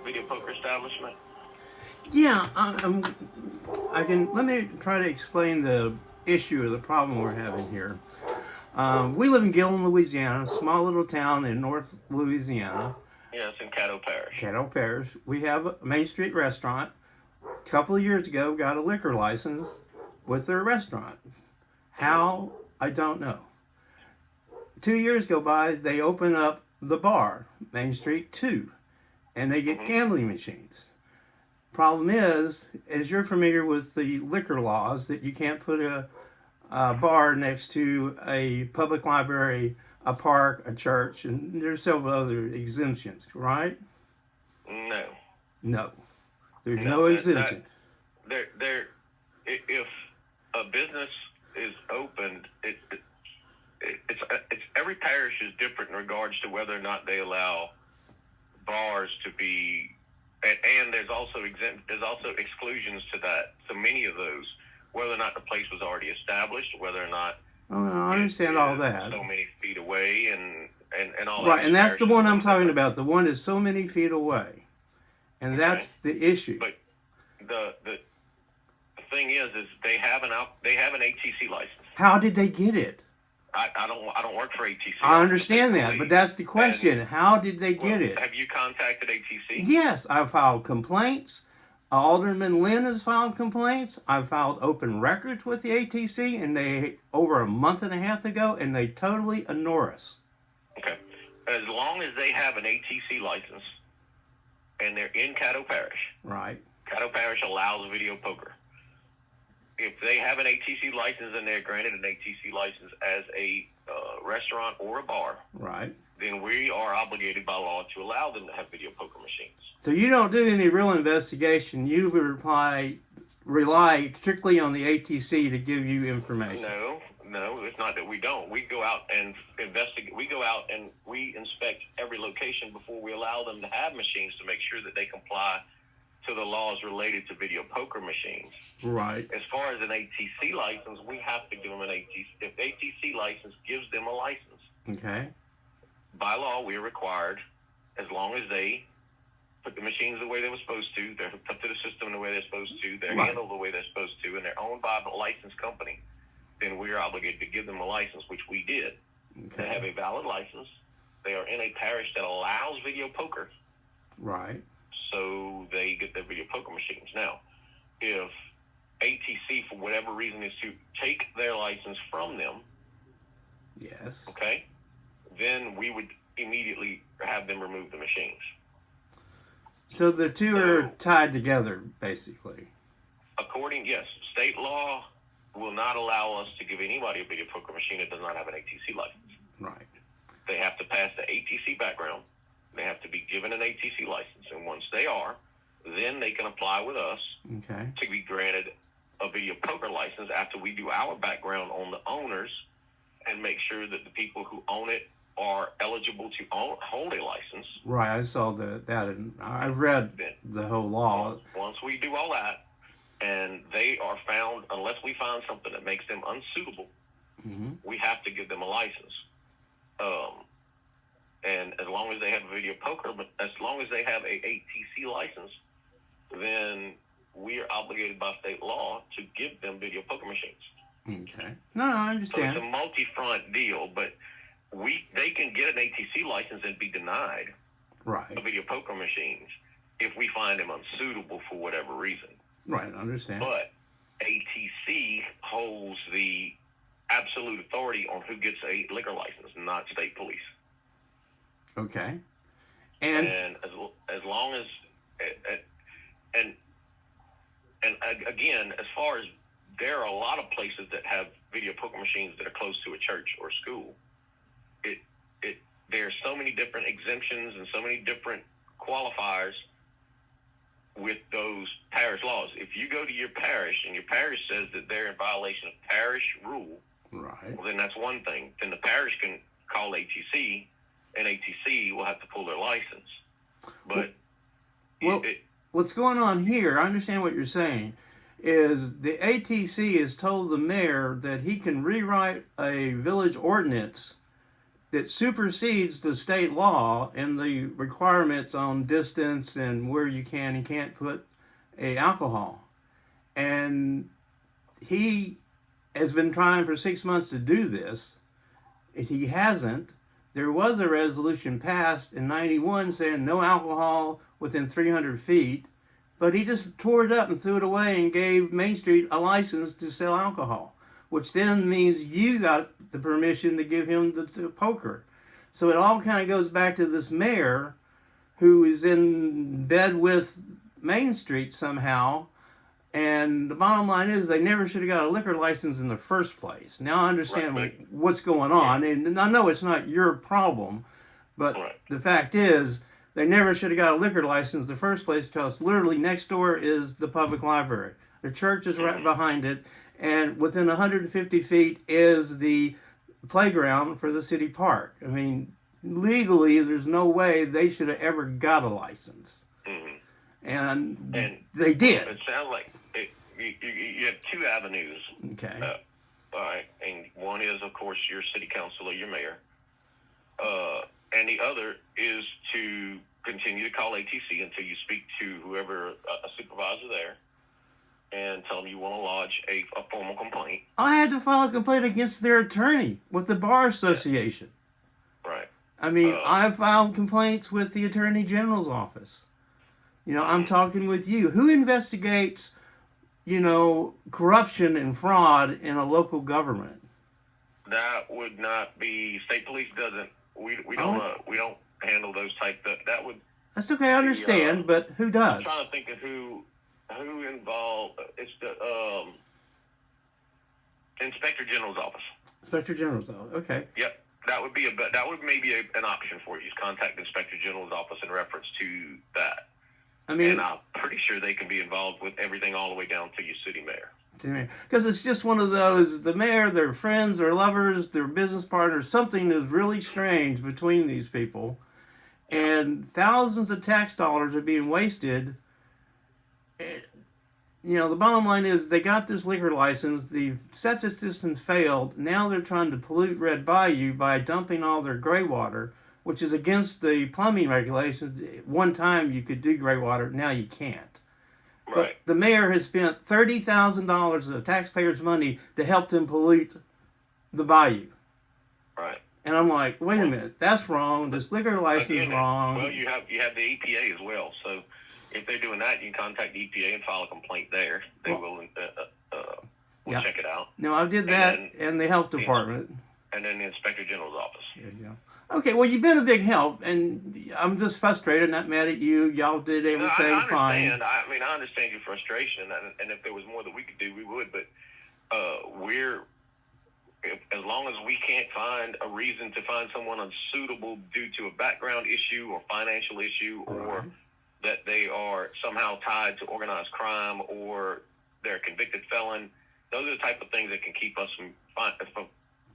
video poker establishment? Yeah, let me try to explain the issue or the problem we're having here. We live in Gilliam, Louisiana, a small little town in North Louisiana, Yes, in Caddo Parish. Caddo Parish. We have a Main Street restaurant. A couple of years ago, got a liquor license with their restaurant. How? I don't know. 2 years go by, they open up the bar, Main Street 2, and they get gambling machines. Problem is, as you're familiar with the liquor laws, that you can't put a bar next to a public library, a park, a church, and there's several other exemptions, right? No. No. There's no exemption. If a business is opened, it's every parish is different in regards to whether or not they allow bars to be, and there's also exclusions to that. So many of those, whether or not the place was already established, whether or not I understand all that. So many feet away, and all right, that. And that's the one I'm talking about. The one is so many feet away, and that's the issue. But the thing is they have an ATC license. How did they get it? I don't work for ATC. I understand that, but that's the question. How did they get it? Have you contacted ATC? Yes, I've filed complaints. Alderman Lynn has filed complaints. I filed open records with the ATC, and they over a month and a half ago, and they totally ignore us. Okay, as long as they have an ATC license, and they're in Caddo Parish. Right. Caddo Parish allows video poker. If they have an ATC license and they're granted an ATC license as a restaurant or a bar, right, then we are obligated by law to allow them to have video poker machines. So you don't do any real investigation. You rely strictly on the ATC to give you information. No, it's not that we don't. We go out and investigate. We go out and we inspect every location before we allow them to have machines to make sure that they comply to the laws related to video poker machines. Right. As far as an ATC license, we have to give them an ATC. If ATC license gives them a license, okay, by law we are required, as long as they put the machines the way they were supposed to, they're hooked up to the system the way they're supposed to, they're handled the way they're supposed to, and they're owned by a licensed company, then we are obligated to give them a license, which we did. Okay. They have a valid license. They are in a parish that allows video poker. Right. So they get their video poker machines. Now, if ATC, for whatever reason, is to take their license from them, yes, okay, then we would immediately have them remove the machines. So the two are tied together, basically. Yes, state law will not allow us to give anybody a video poker machine that does not have an ATC license. Right. They have to pass the ATC background. They have to be given an ATC license, and once they are, then they can apply with us to be granted a video poker license after we do our background on the owners and make sure that the people who own it are eligible to hold a license. Right, I saw that, and I read the whole law. Once we do all that, and they are found, unless we find something that makes them unsuitable, we have to give them a license. And as long as they have a video poker, but as long as they have a ATC license, then we are obligated by state law to give them video poker machines. Okay. No, I understand. So it's a multi-front deal, but they can get an ATC license and be denied video poker machines if we find them unsuitable for whatever reason. Right, I understand. But ATC holds the absolute authority on who gets a liquor license, not state police. Okay. And as long as and again, as far as there are a lot of places that have video poker machines that are close to a church or school. There's so many different exemptions and so many different qualifiers with those parish laws. If you go to your parish and your parish says that they're in violation of parish rule, right, well, then that's one thing. Then the parish can call ATC, and ATC will have to pull their license. But what's going on here, I understand what you're saying, is the ATC has told the mayor that he can rewrite a village ordinance that supersedes the state law and the requirements on distance and where you can and can't put a alcohol. And he has been trying for 6 months to do this. He hasn't. There was a resolution passed in 91 saying no alcohol within 300 feet, but he just tore it up and threw it away and gave Main Street a license to sell alcohol, which then means you got the permission to give him the poker. So it all kind of goes back to this mayor who is in bed with Main Street somehow. And the bottom line is they never should have got a liquor license in the first place. Now I understand what's going on. And I know it's not your problem, but the fact is they never should have got a liquor license in the first place because literally next door is the public library. The church is right behind it. And within 150 feet is the playground for the city park. I mean, legally, there's no way they should have ever got a license. And they did. It sounds like you have two avenues. Okay. All right. And one is, of course, your city council or your mayor. And the other is to continue to call ATC until you speak to whoever, a supervisor there, and tell them you want to lodge a formal complaint. I had to file a complaint against their attorney with the Bar Association. Right. I mean, I filed complaints with the Attorney General's office. You know, I'm talking with you. Who investigates, corruption and fraud in a local government? That would not be, state police doesn't, we don't handle those type, that would. That's okay, I understand, but who does? I'm trying to think of who involved, it's the Inspector General's office. Inspector General's office, okay. Yep. That would maybe an option for you, is contact the Inspector General's office in reference to that. I mean, and I'm pretty sure they can be involved with everything all the way down to your city mayor. Because it's just one of those, the mayor, their friends, their lovers, their business partners, something is really strange between these people. And thousands of tax dollars are being wasted. The bottom line is they got this liquor license, the septic system failed, now they're trying to pollute Red Bayou by dumping all their gray water, which is against the plumbing regulations. One time you could do gray water, now you can't. Right. But the mayor has spent $30,000 of taxpayers' money to help them pollute the bayou. Right. And I'm like, wait a minute, that's wrong. This liquor license is wrong. Well, you have the EPA as well. So if they're doing that, you can contact the EPA and file a complaint there. They will check it out. No, I did that and the health department. And then the Inspector General's office. Yeah. Okay, well, you've been a big help, and I'm just frustrated, not mad at you. Y'all did everything fine. I understand your frustration, and if there was more that we could do, we would. But as long as we can't find a reason to find someone unsuitable due to a background issue or financial issue, or that they are somehow tied to organized crime or they're a convicted felon, those are the type of things that can keep us from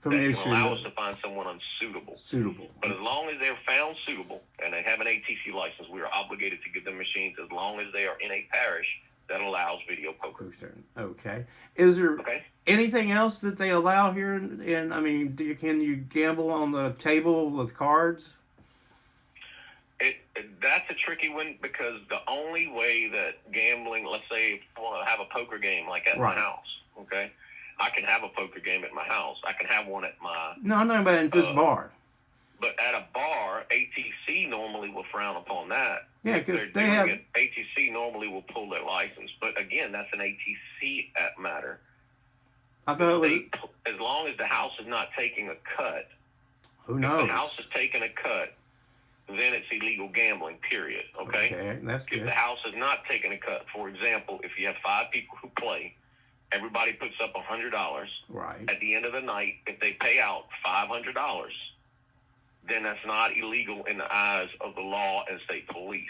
allow us to find someone unsuitable. But as long as they're found suitable and they have an ATC license, we are obligated to give them machines as long as they are in a parish that allows video poker. Okay. Is there anything else that they allow here? And I mean, can you gamble on the table with cards? That's a tricky one because the only way that gambling, let's say if you want to have a poker game like at my house, okay? I can have a poker game at my house. I can have one at my... No, I'm not about at this bar. But at a bar, ATC normally will frown upon that. Yeah, because they have... ATC normally will pull their license. But again, that's an ATC matter. I thought it was... As long as the house is not taking a cut... Who knows? If the house is taking a cut, then it's illegal gambling, period. Okay, that's good. If the house is not taking a cut, for example, if you have 5 people who play... Everybody puts up $100. Right. At the end of the night, if they pay out $500, then that's not illegal in the eyes of the law and state police.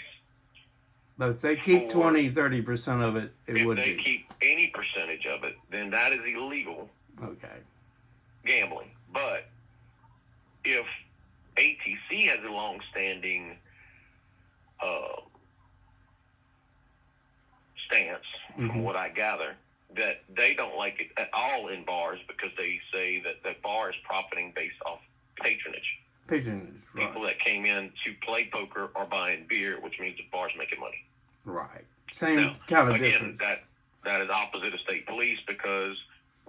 But if they keep 20-30% of it, it would be. If they keep any percentage of it, then that is illegal. Okay. Gambling. But if ATC has a long-standing stance, from what I gather, that they don't like it at all in bars because they say that the bar is profiting based off patronage. Patronage, right. People that came in to play poker are buying beer, which means the bar's making money. Right. Same Now, kind of again, difference. that is opposite of state police because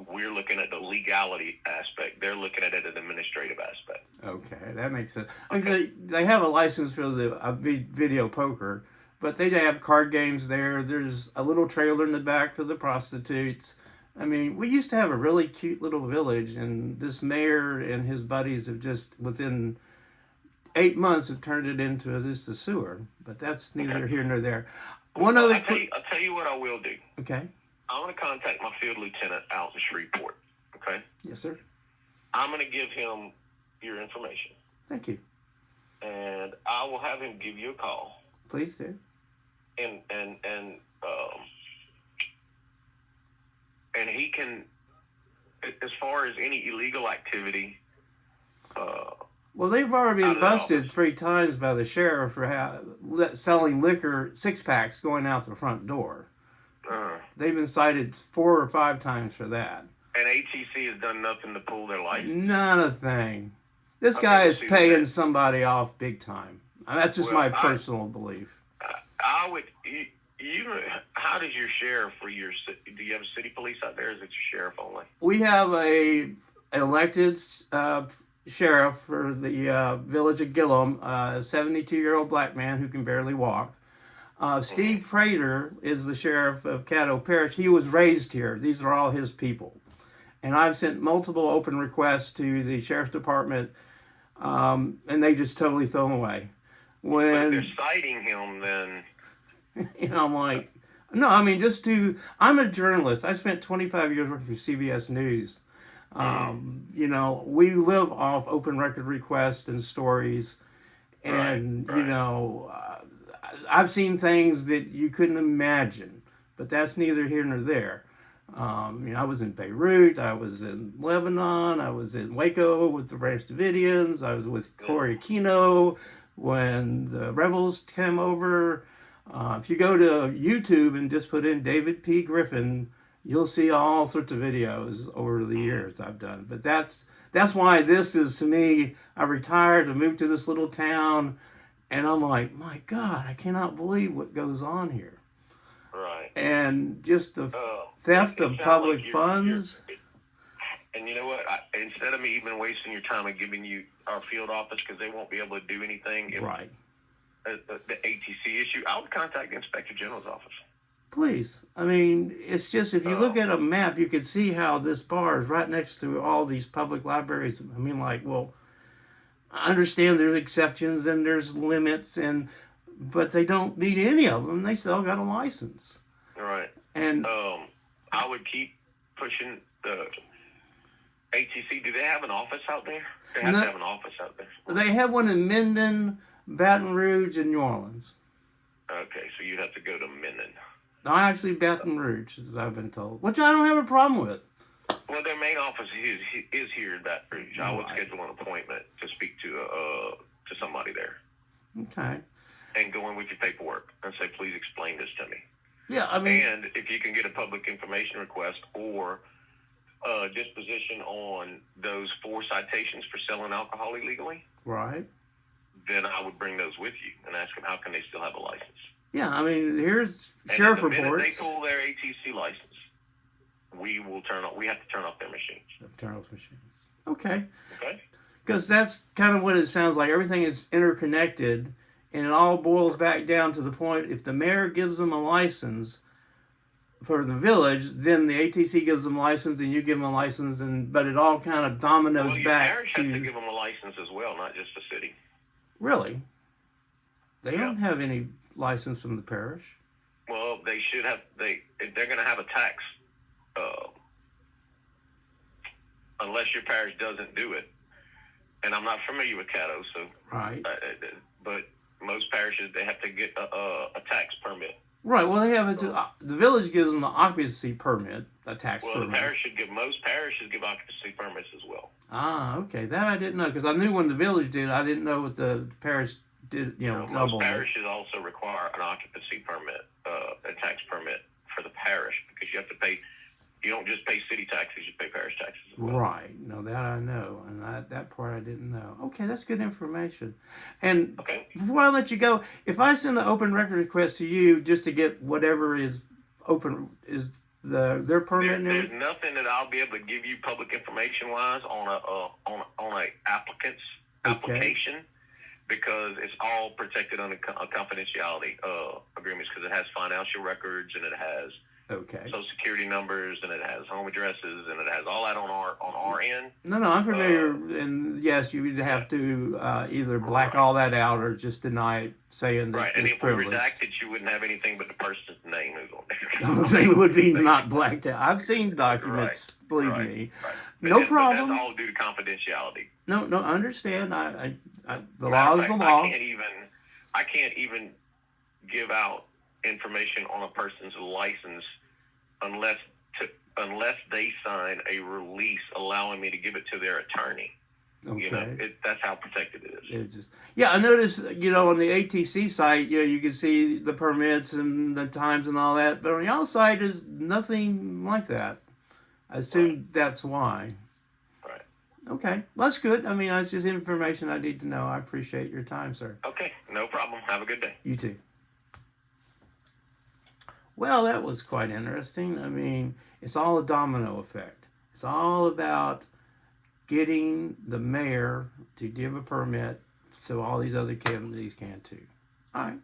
we're looking at the legality aspect. They're looking at it as an administrative aspect. Okay, that makes sense. Okay. They have a license for the video poker, but they have card games there. There's a little trailer in the back for the prostitutes. I mean, we used to have a really cute little village, and this mayor and his buddies have just, within 8 months, have turned it into just a sewer. But that's neither here nor there. I'll tell you what I will do. Okay. I'm going to contact my field lieutenant out in Shreveport. Okay? Yes, sir. I'm going to give him your information. Thank you. And I will have him give you a call. Please do. And he can, as far as any illegal activity. Well, they've already been busted office. 3 times by the sheriff for selling liquor 6-packs going out the front door. They've been cited 4 or 5 times for that. And ATC has done nothing to pull their license. Not a thing. This guy is paying somebody off big time. That's just my personal belief. I would. How does your sheriff do you have a city police out there? Or is it your sheriff only? We have a elected sheriff for the village of Gilliam, a 72-year-old black man who can barely walk. Steve Prater is the sheriff of Caddo Parish. He was raised here. These are all his people. And I've sent multiple open requests to the sheriff's department, and they just totally throw them away. But if they're citing him, then... I'm like, no, I mean, I'm a journalist. I spent 25 years working for CBS News. We live off open record requests and stories. And, I've seen things that you couldn't imagine, but that's neither here nor there. I was in Beirut, I was in Lebanon, I was in Waco with the Branch Davidians, I was with Corey Aquino when the rebels came over. If you go to YouTube and just put in David P. Griffin, you'll see all sorts of videos over the years I've done. But that's why this is, to me, I retired, I moved to this little town, and I'm like, my God, I cannot believe what goes on here. Right. And just the theft of public funds. And you know what? Instead of me even wasting your time and giving you our field office because they won't be able to do anything. Right. The ATC issue, I would contact the Inspector General's office. Please. I mean, it's just, if you look at a map, you can see how this bar is right next to all these public libraries. I mean, well, I understand there's exceptions and there's limits, but they don't need any of them. They still got a license. Right. And I would keep pushing the ATC. Do they have an office out there? They have to have an office out there. They have one in Minden, Baton Rouge, and New Orleans. Okay, so you'd have to go to Minden. No, actually Baton Rouge, as I've been told, which I don't have a problem with. Well, their main office is here in Baton Rouge. I would schedule an appointment to speak to somebody there. Okay. And go in with your paperwork and say, please explain this to me. Yeah, I mean... And if you can get a public information request or disposition on those 4 citations for selling alcohol illegally... Right. Then I would bring those with you and ask them how can they still have a license. Yeah, I mean, here's sheriff reports. And they pull their ATC license, we have to turn off their machines. Turn off machines. Okay. Okay. Because that's kind of what it sounds like. Everything is interconnected, and it all boils back down to the point, if the mayor gives them a license for the village, then the ATC gives them a license, and you give them a license, but it all kind of dominoes back the parish has to give them a license as well, not just the city. Really? They don't have any license from the parish? Well, they should have. If they're going to have a tax, unless your parish doesn't do it. And I'm not familiar with Caddo, so. Right. But most parishes, they have to get a tax permit. Right. Well, they have the village gives them an occupancy permit, a tax permit. Well, most parishes give occupancy permits as well. Ah, okay. That I didn't know, because I knew when the village did. I didn't know what the parish did. Double. Most parishes also require an occupancy permit, a tax permit for the parish, because you have to pay You don't just pay city taxes; you pay parish taxes as well. Right. No, that I know, and that part I didn't know. Okay, that's good information. And Okay. before I let you go, if I send an open record request to you just to get whatever is open, is their permit? There's nothing that I'll be able to give you public information wise on a applicant's application, because it's all protected under confidentiality agreements, because it has financial records and it has social security numbers and it has home addresses and it has all that on our end. No, I'm familiar, and yes, you would have to either black all that out or just deny it, saying that Right, and it's if we privileged. redacted, you wouldn't have anything but the person's name who's on The there. thing would be not blacked out. I've seen documents, believe me. Right. No But problem. that's all due to confidentiality. No, I understand. I the Matter law of is the fact, law. I can't even give out information on a person's license unless they sign a release allowing me to give it to their attorney. Okay. You know, that's how protected it is. I noticed, on the ATC site, you can see the permits and the times and all that, but on y'all site is nothing like that. I assume that's why. Right. Okay, well, that's good. I mean, that's just information I need to know. I appreciate your time, sir. Okay, no problem. Have a good day. You too. Well, that was quite interesting. I mean, it's all a domino effect. It's all about getting the mayor to give a permit so all these other communities can too. All right.